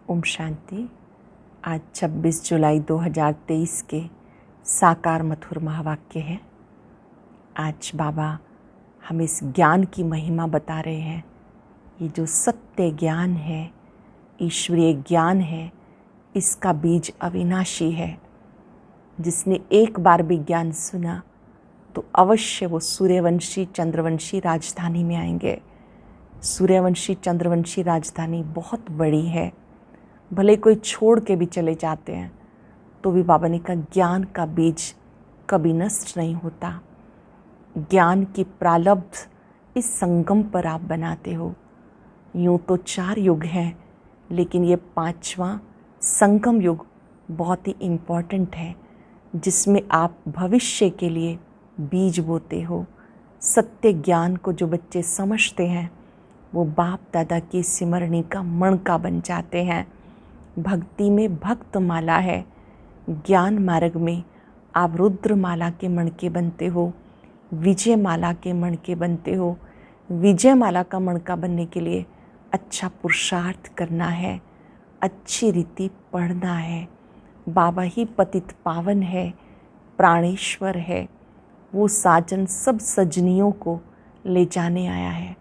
ओम शांति। आज 26 जुलाई 2023 के साकार मधुर महावाक्य है। आज बाबा हमें इस ज्ञान की महिमा बता रहे हैं। ये जो सत्य ज्ञान है, ईश्वरीय ज्ञान है, इसका बीज अविनाशी है। जिसने एक बार भी ज्ञान सुना तो अवश्य वो सूर्यवंशी चंद्रवंशी राजधानी में आएंगे। सूर्यवंशी चंद्रवंशी राजधानी बहुत बड़ी है। भले कोई छोड़ के भी चले जाते हैं तो भी बाबा ने कहा ज्ञान का बीज कभी नष्ट नहीं होता। ज्ञान की प्रारब्ध इस संगम पर आप बनाते हो। यूँ तो 4 युग हैं, लेकिन ये 5वां संगम युग बहुत ही इम्पॉर्टेंट है, जिसमें आप भविष्य के लिए बीज बोते हो। सत्य ज्ञान को जो बच्चे समझते हैं वो बाप दादा की सिमरनी का मणका बन जाते हैं। भक्ति में भक्त माला है, ज्ञान मार्ग में आप रुद्र माला के मणके बनते हो, विजय माला के मणके बनते हो। विजय माला का मणका बनने के लिए अच्छा पुरुषार्थ करना है, अच्छी रीति पढ़ना है। बाबा ही पतित पावन है, प्राणेश्वर है। वो साजन सब सजनियों को ले जाने आया है।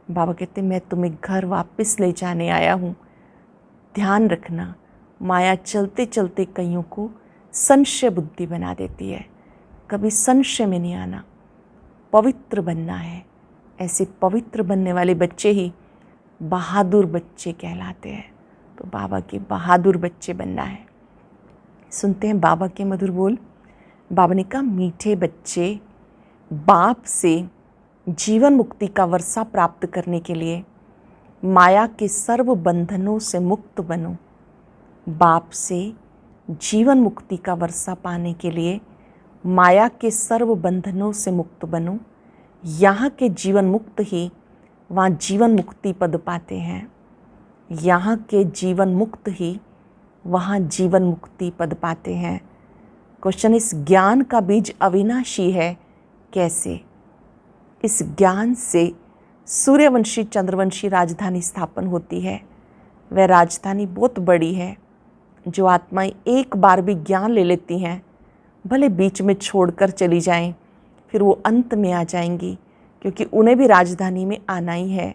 बाबा कहते मैं तुम्हें घर वापस ले जाने आया हूँ। ध्यान रखना, माया चलते चलते कईयों को संशय बुद्धि बना देती है। कभी संशय में नहीं आना, पवित्र बनना है। ऐसे पवित्र बनने वाले बच्चे ही बहादुर बच्चे कहलाते हैं। तो बाबा के बहादुर बच्चे बनना है। सुनते हैं बाबा के मधुर बोल। बाबा ने कहा मीठे बच्चे, बाप से जीवन मुक्ति का वर्षा प्राप्त करने के लिए माया के सर्व बंधनों से मुक्त बनो। बाप से जीवन मुक्ति का वर्षा पाने के लिए माया के सर्व बंधनों से मुक्त बनो। यहाँ के जीवन मुक्त ही वहाँ जीवन मुक्ति पद पाते हैं। यहाँ के जीवन मुक्त ही वहाँ जीवन मुक्ति पद पाते हैं। क्वेश्चन, इस ज्ञान का बीज अविनाशी है, कैसे? इस ज्ञान से सूर्यवंशी चंद्रवंशी राजधानी स्थापन होती है। वह राजधानी बहुत बड़ी है। जो आत्माएं एक बार भी ज्ञान ले लेती हैं, भले बीच में छोड़कर चली जाएं, फिर वो अंत में आ जाएंगी, क्योंकि उन्हें भी राजधानी में आना ही है।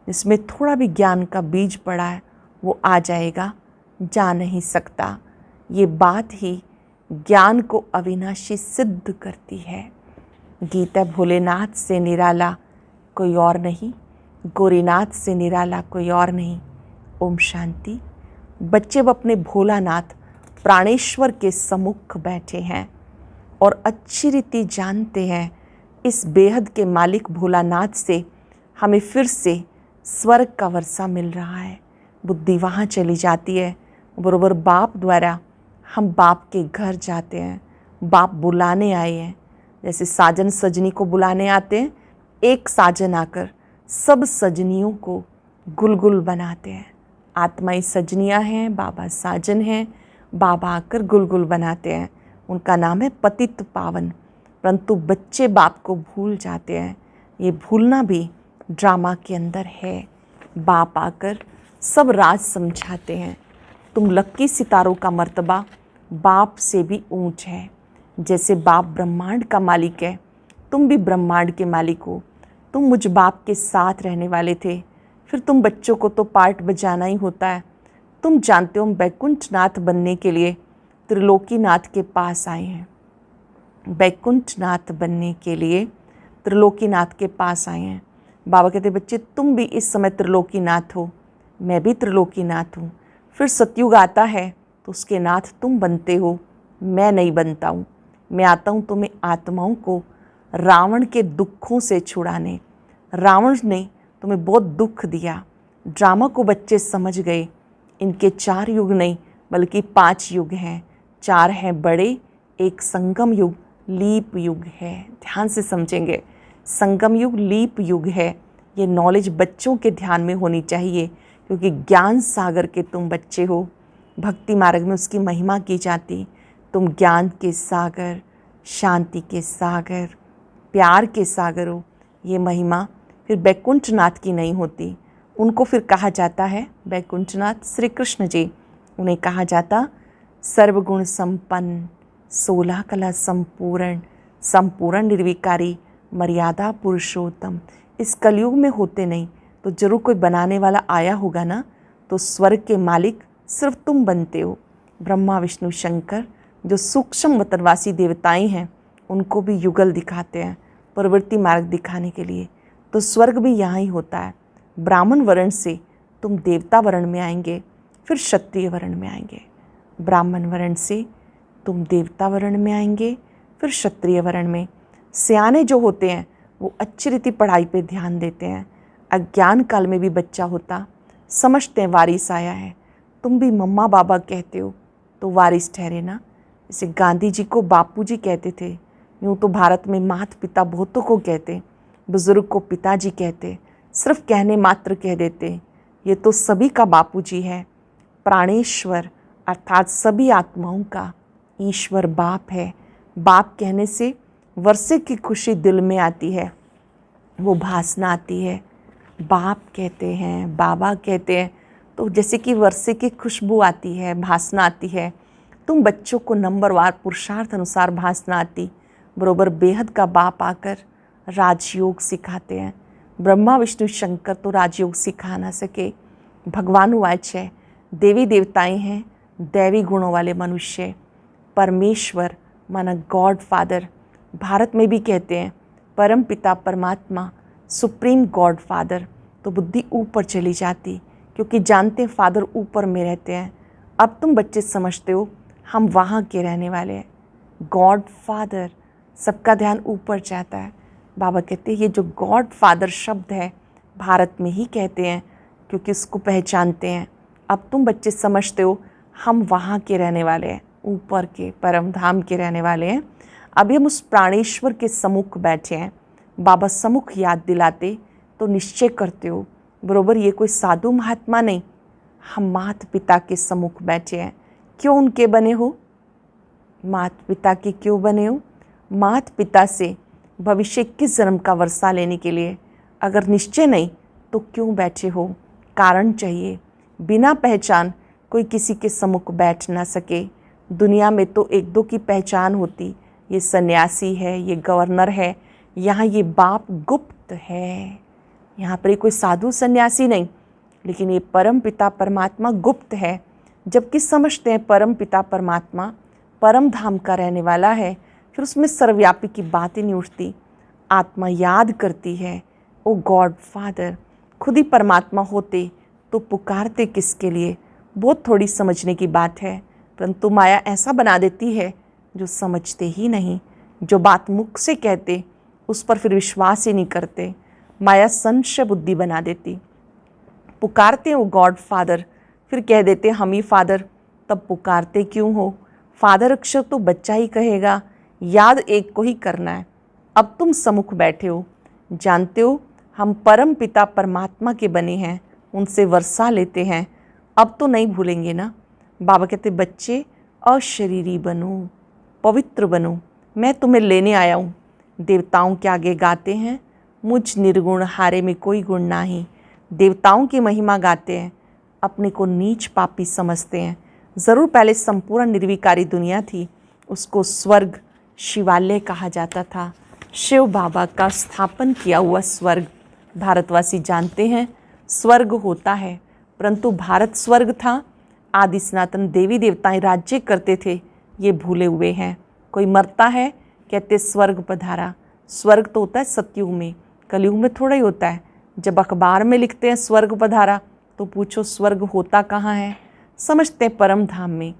जिसमें थोड़ा भी ज्ञान का बीज पड़ा है वो आ जाएगा, जा नहीं सकता। ये बात ही ज्ञान को अविनाशी सिद्ध करती है। गीता भोलेनाथ से निराला कोई और नहीं, गोरीनाथ से निराला कोई और नहीं। ओम शांति। बच्चे अब अपने भोलानाथ प्राणेश्वर के सम्मुख बैठे हैं और अच्छी रीति जानते हैं इस बेहद के मालिक भोलानाथ से हमें फिर से स्वर्ग का वर्षा मिल रहा है। बुद्धि वहाँ चली जाती है। बरोबर बाप द्वारा हम बाप के घर जाते हैं। बाप बुलाने आए हैं। जैसे साजन सजनी को बुलाने आते हैं, एक साजन आकर सब सजनियों को गुलगुल बनाते हैं। आत्माएं सजनियां हैं, बाबा साजन हैं। बाबा आकर गुलगुल बनाते हैं। उनका नाम है पतित पावन। परंतु बच्चे बाप को भूल जाते हैं। ये भूलना भी ड्रामा के अंदर है। बाप आकर सब राज समझाते हैं। तुम लक्की सितारों का मर्तबा बाप से भी ऊंच है। जैसे बाप ब्रह्मांड का मालिक है, तुम भी ब्रह्मांड के मालिक हो। तुम मुझ बाप के साथ रहने वाले थे, फिर तुम बच्चों को तो पार्ट बजाना ही होता है। तुम जानते हो हम बैकुंठनाथ बनने के लिए त्रिलोकीनाथ के पास आए हैं। बैकुंठनाथ बनने के लिए त्रिलोकीनाथ के पास आए हैं। बाबा कहते बच्चे तुम भी इस समय त्रिलोकीनाथ हो, मैं भी त्रिलोकीनाथ हूँ। फिर सतयुग आता है तो उसके नाथ तुम बनते हो, मैं नहीं बनता हूँ। मैं आता हूँ तुम्हें आत्माओं को रावण के दुखों से छुड़ाने। रावण ने तुम्हें बहुत दुख दिया। ड्रामा को बच्चे समझ गए। इनके 4 युग नहीं बल्कि 5 युग हैं। 4 हैं बड़े, एक संगम युग लीप युग है। ध्यान से समझेंगे, संगम युग लीप युग है। ये नॉलेज बच्चों के ध्यान में होनी चाहिए, क्योंकि ज्ञान सागर के तुम बच्चे हो। भक्ति मार्ग में उसकी महिमा की जाती। तुम ज्ञान के सागर, शांति के सागर, प्यार के सागर हो। ये महिमा फिर बैकुंठनाथ की नहीं होती, उनको फिर कहा जाता है वैकुंठनाथ श्री कृष्ण जी, उन्हें कहा जाता सर्वगुण संपन्न, 16 कला संपूर्ण, संपूर्ण निर्विकारी, मर्यादा पुरुषोत्तम। इस कलयुग में होते नहीं तो जरूर कोई बनाने वाला आया होगा ना। तो स्वर्ग के मालिक सिर्फ तुम बनते हो। ब्रह्मा विष्णु शंकर जो सूक्ष्म वतनवासी देवताएं हैं उनको भी युगल दिखाते हैं प्रवृत्ति मार्ग दिखाने के लिए। तो स्वर्ग भी यहाँ ही होता है। ब्राह्मण वर्ण से तुम देवता वर्ण में आएंगे, फिर क्षत्रिय वर्ण में आएंगे। ब्राह्मण वर्ण से तुम देवता वर्ण में आएंगे, फिर क्षत्रिय वर्ण में। सियाने जो होते हैं वो अच्छी रीति पढ़ाई पे ध्यान देते हैं। अज्ञान काल में भी बच्चा होता, समझते हैं वारिस आया है। तुम भी मम्मा बाबा कहते हो तो वारिस ठहरे ना। जैसे गांधी जी को बापू जी कहते थे, यूँ तो भारत में माता पिता बहुतों को कहते, बुजुर्ग को पिताजी कहते, सिर्फ कहने मात्र कह देते। ये तो सभी का बापू जी है। प्राणेश्वर अर्थात सभी आत्माओं का ईश्वर बाप है। बाप कहने से वर्षे की खुशी दिल में आती है, वो भासना आती है। बाप कहते हैं, बाबा कहते हैं तो जैसे कि वर्षे की खुशबू आती है, भासना आती है। तुम बच्चों को नंबरवार पुरुषार्थ अनुसार भासना आती, बरोबर बेहद का बाप आकर राजयोग सिखाते हैं। ब्रह्मा विष्णु शंकर तो राजयोग सिखा ना सके। भगवान वाच है, देवी देवताएं हैं, दैवी गुणों वाले मनुष्य। परमेश्वर माना गॉड फादर, भारत में भी कहते हैं परम पिता परमात्मा, सुप्रीम गॉड फादर। तो बुद्धि ऊपर चली जाती क्योंकि जानते हैं फादर ऊपर में रहते हैं। अब तुम बच्चे समझते हो हम वहाँ के रहने वाले हैं। गॉड फादर, सबका ध्यान ऊपर जाता है। बाबा कहते हैं ये जो गॉड फादर शब्द है भारत में ही कहते हैं क्योंकि उसको पहचानते हैं। अब तुम बच्चे समझते हो हम वहाँ के रहने वाले हैं, ऊपर के परम धाम के रहने वाले हैं। अभी हम उस प्राणेश्वर के सम्मुख बैठे हैं। बाबा सम्मुख याद दिलाते तो निश्चय करते हो, बरोबर ये कोई साधु महात्मा नहीं, हम माता पिता के सम्मुख बैठे हैं। क्यों उनके बने हो? माता पिता के क्यों बने हो? माता पिता से भविष्य 21 जन्म का वर्षा लेने के लिए। अगर निश्चय नहीं तो क्यों बैठे हो? कारण चाहिए। बिना पहचान कोई किसी के सम्मुख बैठ ना सके। दुनिया में तो एक दो की पहचान होती, ये सन्यासी है, ये गवर्नर है, यहाँ ये बाप गुप्त है। यहाँ पर कोई साधु सन्यासी नहीं, लेकिन ये परम पिता परमात्मा गुप्त है। जबकि समझते हैं परम पिता परमात्मा परम धाम का रहने वाला है, फिर उसमें सर्वव्यापी की बात ही नहीं उठती। आत्मा याद करती है, ओ गॉड फादर, खुद ही परमात्मा होते तो पुकारते किसके लिए? बहुत थोड़ी समझने की बात है, परंतु माया ऐसा बना देती है जो समझते ही नहीं। जो बात मुख से कहते उस पर फिर विश्वास ही नहीं करते। माया संशय बुद्धि बना देती। पुकारते हो गॉड फादर, फिर कह देते हम ही फादर, तब पुकारते क्यों हो? फादर अक्षर तो बच्चा ही कहेगा, याद एक को ही करना है। अब तुम सम्मुख बैठे हो, जानते हो हम परम पिता परमात्मा के बने हैं, उनसे वर्षा लेते हैं। अब तो नहीं भूलेंगे ना। बाबा कहते बच्चे अशरीरी बनो, पवित्र बनो, मैं तुम्हें लेने आया हूँ। देवताओं के आगे गाते हैं मुझ निर्गुण हारे में कोई गुण नाही। देवताओं की महिमा गाते हैं, अपने को नीच पापी समझते हैं। ज़रूर पहले संपूर्ण निर्विकारी दुनिया थी, उसको स्वर्ग शिवालय कहा जाता था। शिव बाबा का स्थापन किया हुआ स्वर्ग। भारतवासी जानते हैं स्वर्ग होता है, परंतु भारत स्वर्ग था। आदि सनातन देवी देवताएं राज्य करते थे, ये भूले हुए हैं। कोई मरता है कहते स्वर्ग पधारा। स्वर्ग तो होता है सतयुग में, कलयुग में थोड़ा ही होता है। जब अखबार में लिखते हैं स्वर्ग पधारा तो पूछो स्वर्ग होता कहाँ है? समझते हैं परम धाम में।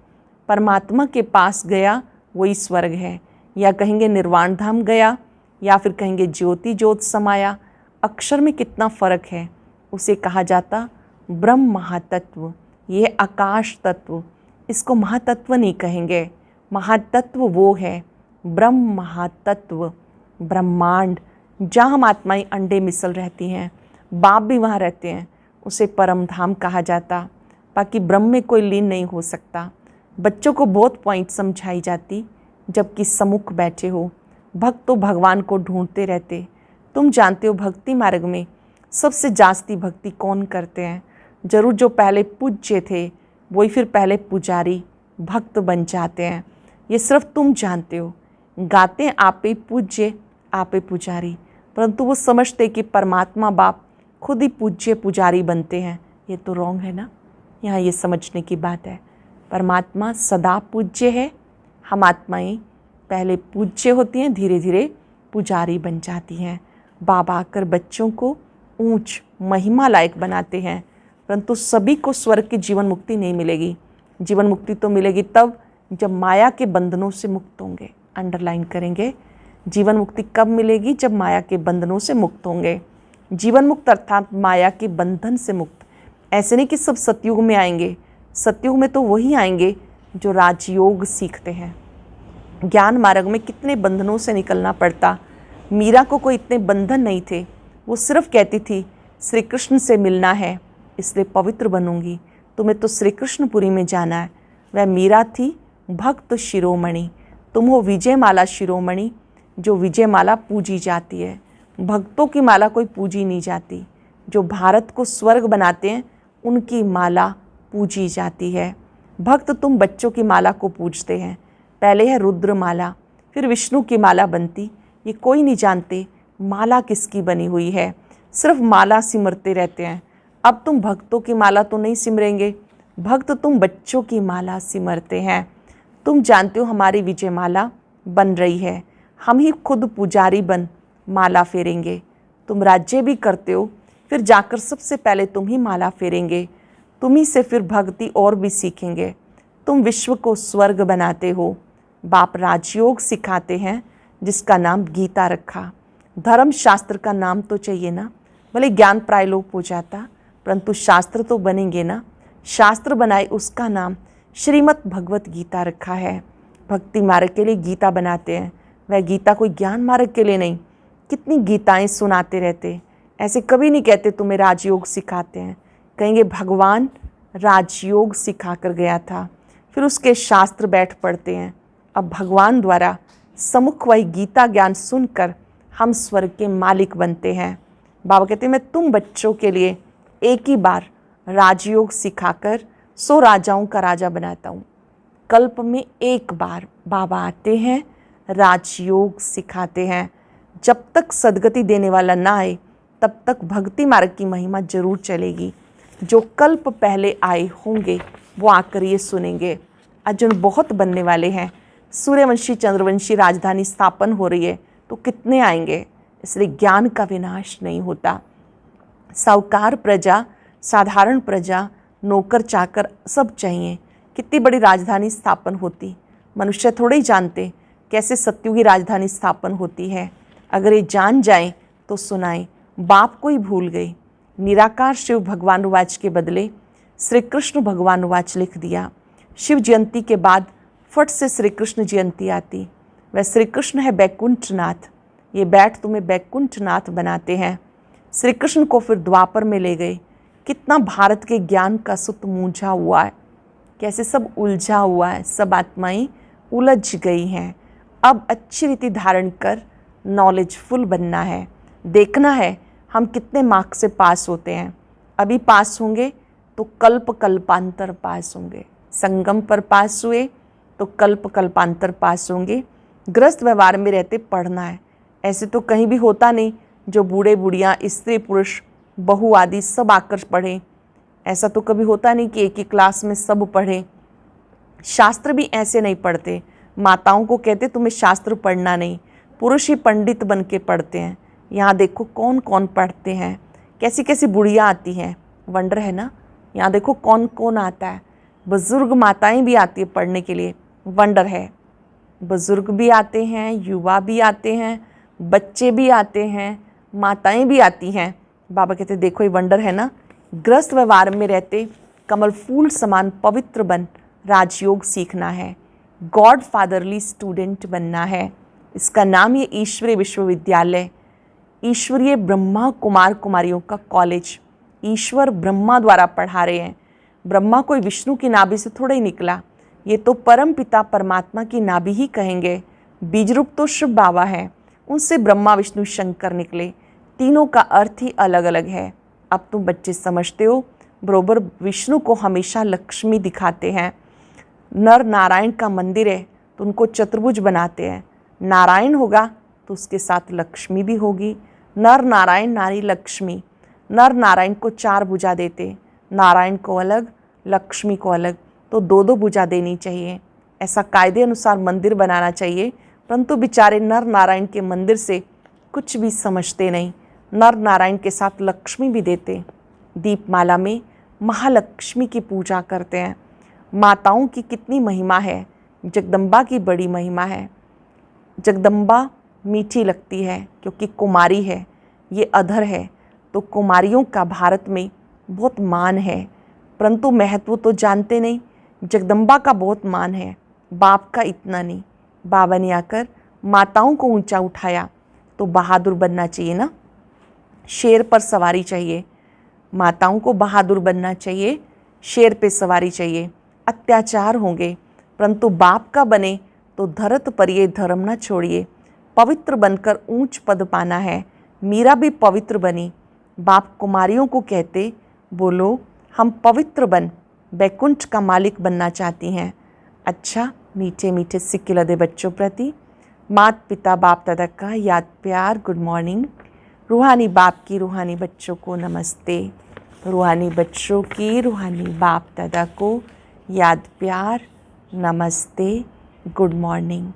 परमात्मा के पास गया वही स्वर्ग है, या कहेंगे निर्वाण धाम गया, या फिर कहेंगे ज्योति ज्योत समाया। अक्षर में कितना फ़र्क है। उसे कहा जाता ब्रह्म महातत्व, ये आकाश तत्व। इसको महातत्व नहीं कहेंगे, महातत्व वो है ब्रह्म महातत्व। ब्रह्मांड जहाँ हम आत्माएं अंडे मिसल रहती हैं, बाप भी वहाँ रहते हैं, उसे परम धाम कहा जाता। बाकी ब्रह्म में कोई लीन नहीं हो सकता। बच्चों को बहुत पॉइंट समझाई जाती, जबकि सम्मुख बैठे हो। भक्त तो भगवान को ढूंढते रहते। तुम जानते हो भक्ति मार्ग में सबसे जास्ती भक्ति कौन करते हैं? जरूर जो पहले पूज्य थे वही फिर पहले पुजारी भक्त बन जाते हैं। ये सिर्फ तुम जानते हो। गाते हैं आपे पूज्य आपे पुजारी, परंतु वो समझते कि परमात्मा बाप खुद ही पूज्य पुजारी बनते हैं। ये तो रॉन्ग है ना। यहाँ ये समझने की बात है, परमात्मा सदा पूज्य है, हम आत्माएं पहले पूज्य होती हैं, धीरे धीरे पुजारी बन जाती हैं। बाबा आकर बच्चों को ऊंच महिमा लायक बनाते हैं, परंतु सभी को स्वर्ग की जीवन मुक्ति नहीं मिलेगी। जीवन मुक्ति तो मिलेगी तब जब माया के बंधनों से मुक्त होंगे। अंडरलाइन करेंगे, जीवन मुक्ति कब मिलेगी? जब माया के बंधनों से मुक्त होंगे। जीवन मुक्त अर्थात माया के बंधन से मुक्त। ऐसे नहीं कि सब सतयुग में आएंगे, सतयुग में तो वही आएंगे जो राजयोग सीखते हैं। ज्ञान मार्ग में कितने बंधनों से निकलना पड़ता। मीरा को कोई इतने बंधन नहीं थे, वो सिर्फ कहती थी श्री कृष्ण से मिलना है इसलिए पवित्र बनूंगी, तुम्हें तो श्री कृष्णपुरी में जाना है। वह मीरा थी भक्त शिरोमणि, तुम हो विजय माला शिरोमणि, जो विजय माला पूजी जाती है। भक्तों की माला कोई पूजी नहीं जाती, जो भारत को स्वर्ग बनाते हैं उनकी माला पूजी जाती है। भक्त तुम बच्चों की माला को पूजते हैं, पहले है रुद्र माला फिर विष्णु की माला बनती। ये कोई नहीं जानते माला किसकी बनी हुई है, सिर्फ माला सिमरते रहते हैं। अब तुम भक्तों की माला तो नहीं सिमरेंगे, भक्त तुम बच्चों की माला सिमरते हैं। तुम जानते हो हमारी विजय माला बन रही है, हम ही खुद पुजारी बन माला फेरेंगे। तुम राज्य भी करते हो, फिर जाकर सबसे पहले तुम ही माला फेरेंगे, तुम ही से फिर भक्ति और भी सीखेंगे। तुम विश्व को स्वर्ग बनाते हो। बाप राजयोग सिखाते हैं जिसका नाम गीता रखा। धर्म शास्त्र का नाम तो चाहिए ना, भले ज्ञान प्रायलोप हो जाता परंतु शास्त्र तो बनेंगे ना। शास्त्र बनाए उसका नाम श्रीमद् भगवत गीता रखा है। भक्ति मार्ग के लिए गीता बनाते हैं, वह गीता कोई ज्ञान मार्ग के लिए नहीं। कितनी गीताएं सुनाते रहते, ऐसे कभी नहीं कहते तुम्हें राजयोग सिखाते हैं। कहेंगे भगवान राजयोग सिखा कर गया था, फिर उसके शास्त्र बैठ पढ़ते हैं। अब भगवान द्वारा सम्मुख वही गीता ज्ञान सुनकर हम स्वर्ग के मालिक बनते हैं। बाबा कहते हैं मैं तुम बच्चों के लिए एक ही बार राजयोग सिखाकर 100 राजाओं का राजा बनाता हूँ। कल्प में एक बार बाबा आते हैं, राजयोग सिखाते हैं। जब तक सदगति देने वाला ना आए तब तक भक्ति मार्ग की महिमा जरूर चलेगी। जो कल्प पहले आए होंगे वो आकर ये सुनेंगे। अर्जुन बहुत बनने वाले हैं, सूर्यवंशी चंद्रवंशी राजधानी स्थापन हो रही है तो कितने आएंगे, इसलिए ज्ञान का विनाश नहीं होता। साहूकार प्रजा, साधारण प्रजा, नौकर चाकर सब चाहिए। कितनी बड़ी राजधानी स्थापन होती, मनुष्य थोड़े ही जानते कैसे सत्युगी राजधानी स्थापन होती है। अगर ये जान जाएं तो सुनाएं। बाप को ही भूल गई। निराकार शिव भगवान उवाच के बदले श्री कृष्ण भगवान उवाच लिख दिया। शिव जयंती के बाद फट से श्री कृष्ण जयंती आती। वह श्री कृष्ण है बैकुंठनाथ, ये बैठ तुम्हें बैकुंठनाथ बनाते हैं। श्री कृष्ण को फिर द्वापर में ले गए। कितना भारत के ज्ञान का सुत मूंझा हुआ है, कैसे सब उलझा हुआ है, सब आत्माएं उलझ गई हैं। अब अच्छी रीति धारण कर नॉलेजफुल बनना है। देखना है हम कितने मार्क्स से पास होते हैं। अभी पास होंगे तो कल्प कल्पांतर पास होंगे। संगम पर पास हुए तो कल्प कल्पांतर पास होंगे। ग्रस्त व्यवहार में रहते पढ़ना है। ऐसे तो कहीं भी होता नहीं जो बूढ़े बुढ़ियाँ, स्त्री पुरुष, बहू आदि सब आकर पढ़े। ऐसा तो कभी होता नहीं कि एक ही क्लास में सब पढ़े। शास्त्र भी ऐसे नहीं पढ़ते। माताओं को कहते तुम्हें शास्त्र पढ़ना नहीं, पुरुष ही पंडित बन के पढ़ते हैं। यहाँ देखो कौन कौन पढ़ते हैं, कैसी कैसी बुढ़िया आती हैं, वंडर है ना। यहाँ देखो कौन कौन आता है, बुजुर्ग माताएं भी आती है पढ़ने के लिए, वंडर है। बुजुर्ग भी आते हैं, युवा भी आते हैं, बच्चे भी आते हैं, माताएं भी आती हैं। बाबा कहते देखो ये वंडर है ना। ग्रस्त व्यवहार में रहते कमल फूल समान पवित्र बन राजयोग सीखना है। गॉड फादरली स्टूडेंट बनना है। इसका नाम ये ईश्वरीय विश्वविद्यालय, ईश्वरीय ब्रह्मा कुमार कुमारियों का कॉलेज। ईश्वर ब्रह्मा द्वारा पढ़ा रहे हैं। ब्रह्मा कोई विष्णु की नाभि से थोड़ा ही निकला, ये तो परम पिता परमात्मा की नाभि ही कहेंगे। बीज रूप तो शिव बाबा है, उनसे ब्रह्मा विष्णु शंकर निकले। तीनों का अर्थ ही अलग अलग है। अब तुम बच्चे समझते हो। बरोबर विष्णु को हमेशा लक्ष्मी दिखाते हैं। नर नारायण का मंदिर है तो उनको चतुर्भुज बनाते हैं। नारायण होगा तो उसके साथ लक्ष्मी भी होगी। नर नारायण नारी लक्ष्मी। नर नारायण को 4 भुजा देते, नारायण को अलग, लक्ष्मी को अलग, तो 2-2 भुजा देनी चाहिए। ऐसा कायदे अनुसार मंदिर बनाना चाहिए। परंतु बेचारे नर नारायण के मंदिर से कुछ भी समझते नहीं। नर नारायण के साथ लक्ष्मी भी देते। दीपमाला में महालक्ष्मी की पूजा करते हैं। माताओं की कितनी महिमा है, जगदम्बा की बड़ी महिमा है। जगदम्बा मीठी लगती है क्योंकि कुमारी है, ये अधर है, तो कुमारियों का भारत में बहुत मान है। परंतु महत्व तो जानते नहीं। जगदम्बा का बहुत मान है, बाप का इतना नहीं। बाबा ने आकर माताओं को ऊंचा उठाया, तो बहादुर बनना चाहिए ना, शेर पर सवारी चाहिए। माताओं को बहादुर बनना चाहिए, शेर पे सवारी चाहिए। अत्याचार होंगे, परंतु बाप का बने तो धरत पर ये धर्म न छोड़िए। पवित्र बनकर ऊंच पद पाना है। मीरा भी पवित्र बनी। बाप कुमारियों को कहते, बोलो हम पवित्र बन बैकुंठ का मालिक बनना चाहती हैं। अच्छा, मीठे मीठे सिक्के लदे बच्चों प्रति माता पिता बाप दादा का याद प्यार गुड मॉर्निंग। रूहानी बाप की रूहानी बच्चों को नमस्ते। रूहानी बच्चों की रूहानी बाप दादा को याद प्यार नमस्ते गुड मॉर्निंग।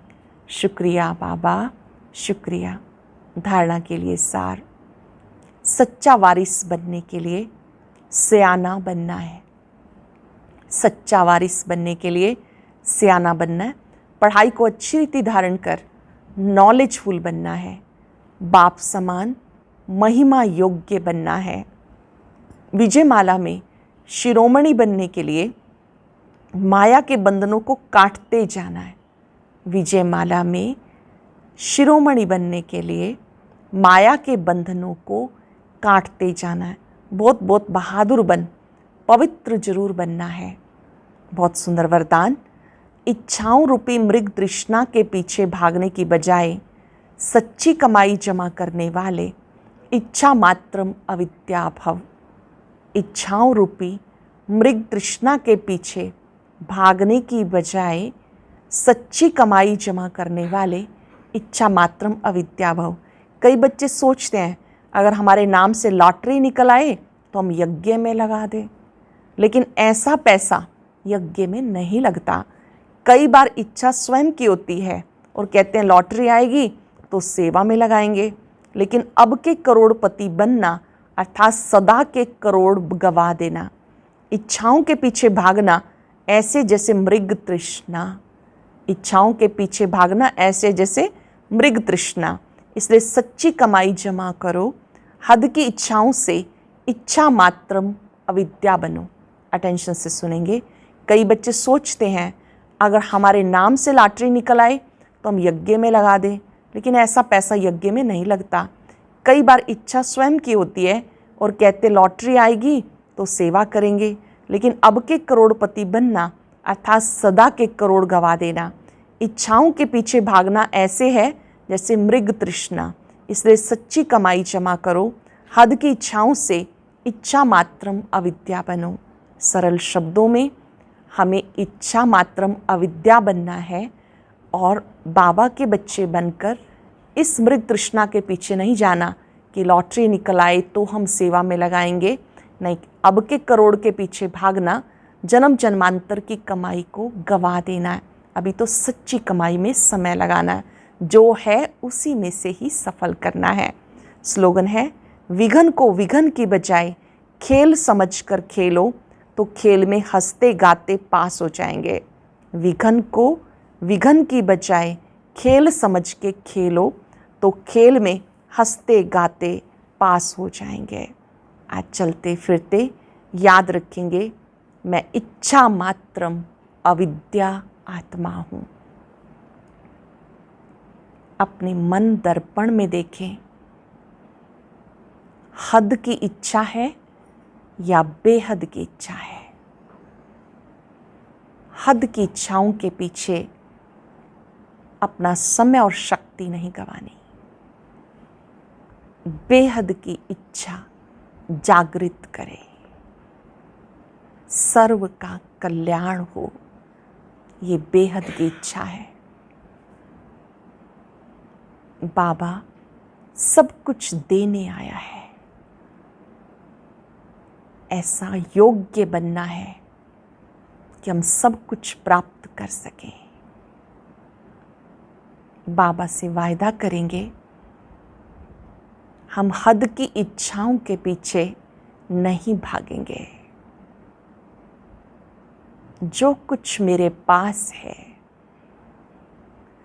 शुक्रिया बाबा, शुक्रिया। धारणा के लिए सार, सच्चा वारिस बनने के लिए सियाना बनना है। सच्चा वारिस बनने के लिए सियाना बनना है। पढ़ाई को अच्छी रीति धारण कर नॉलेजफुल बनना है। बाप समान महिमा योग्य बनना है। विजयमाला में शिरोमणि बनने के लिए माया के बंधनों को काटते जाना है। विजयमाला में शिरोमणि बनने के लिए माया के बंधनों को काटते जाना है। बहुत बहुत बहादुर बन, पवित्र जरूर बनना है। बहुत सुंदर वरदान। इच्छाओं रूपी मृग तृष्णा के पीछे भागने की बजाय सच्ची कमाई जमा करने वाले इच्छा मात्रम अविद्या भव। इच्छाओं रूपी मृग तृष्णा के पीछे भागने की बजाय सच्ची कमाई जमा करने वाले इच्छा मात्रम अविद्या भव। कई बच्चे सोचते हैं अगर हमारे नाम से लॉटरी निकल आए तो हम यज्ञ में लगा दें, लेकिन ऐसा पैसा यज्ञ में नहीं लगता। कई बार इच्छा स्वयं की होती है और कहते हैं लॉटरी आएगी तो सेवा में लगाएंगे, लेकिन अब के करोड़पति बनना अर्थात सदा के करोड़ गवा देना। इच्छाओं के पीछे भागना ऐसे जैसे मृग तृष्णा। इच्छाओं के पीछे भागना ऐसे जैसे मृग तृष्णा। इसलिए सच्ची कमाई जमा करो। हद की इच्छाओं से इच्छा मात्रम अविद्या बनो। अटेंशन से सुनेंगे। कई बच्चे सोचते हैं अगर हमारे नाम से लॉटरी निकल आए तो हम यज्ञ में लगा दें, लेकिन ऐसा पैसा यज्ञ में नहीं लगता। कई बार इच्छा स्वयं की होती है और कहते लॉटरी आएगी तो सेवा करेंगे, लेकिन अब के करोड़पति बनना अर्थात सदा के करोड़ गवा देना। इच्छाओं के पीछे भागना ऐसे है जैसे मृग तृष्णा। इसलिए सच्ची कमाई जमा करो। हद की इच्छाओं से इच्छा मात्रम अविद्या बनो। सरल शब्दों में हमें इच्छा मात्रम अविद्या बनना है और बाबा के बच्चे बनकर इस मृग तृष्णा के पीछे नहीं जाना कि लॉटरी निकल आए तो हम सेवा में लगाएंगे। नहीं, अब के करोड़ के पीछे भागना जन्म जन्मांतर की कमाई को गवा देना है। अभी तो सच्ची कमाई में समय लगाना है, जो है उसी में से ही सफल करना है। स्लोगन है, विघन को विघन की बजाय खेल समझकर खेलो तो खेल में हंसते गाते पास हो जाएंगे। विघन को विघन की बजाय खेल समझ के खेलो तो खेल में हंसते गाते पास हो जाएंगे। आज चलते फिरते याद रखेंगे, मैं इच्छा मात्रम अविद्या आत्मा हूँ। अपने मन दर्पण में देखें, हद की इच्छा है या बेहद की इच्छा है। हद की इच्छाओं के पीछे अपना समय और शक्ति नहीं गंवानी। बेहद की इच्छा जागृत करे। सर्व का कल्याण हो, ये बेहद की इच्छा है। बाबा सब कुछ देने आया है, ऐसा योग्य बनना है कि हम सब कुछ प्राप्त कर सकें। बाबा से वायदा करेंगे, हम हद की इच्छाओं के पीछे नहीं भागेंगे। जो कुछ मेरे पास है,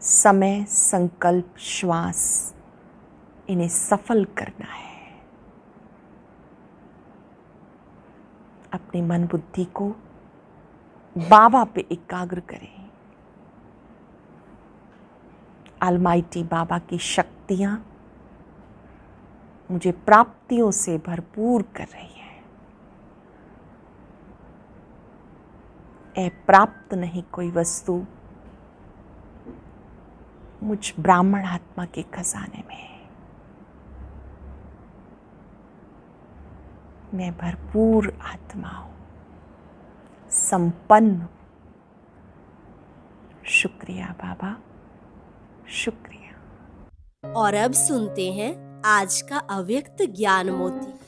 समय, संकल्प, श्वास, इन्हें सफल करना है। अपनी मन बुद्धि को बाबा पे एकाग्र करें। अलमाइटी बाबा की शक्तियां मुझे प्राप्तियों से भरपूर कर रही है। प्राप्त नहीं कोई वस्तु मुझ ब्राह्मण आत्मा के खजाने में है। मैं भरपूर आत्मा हूं, संपन्न। शुक्रिया बाबा, शुक्रिया। और अब सुनते हैं आज का अव्यक्त ज्ञान मोती।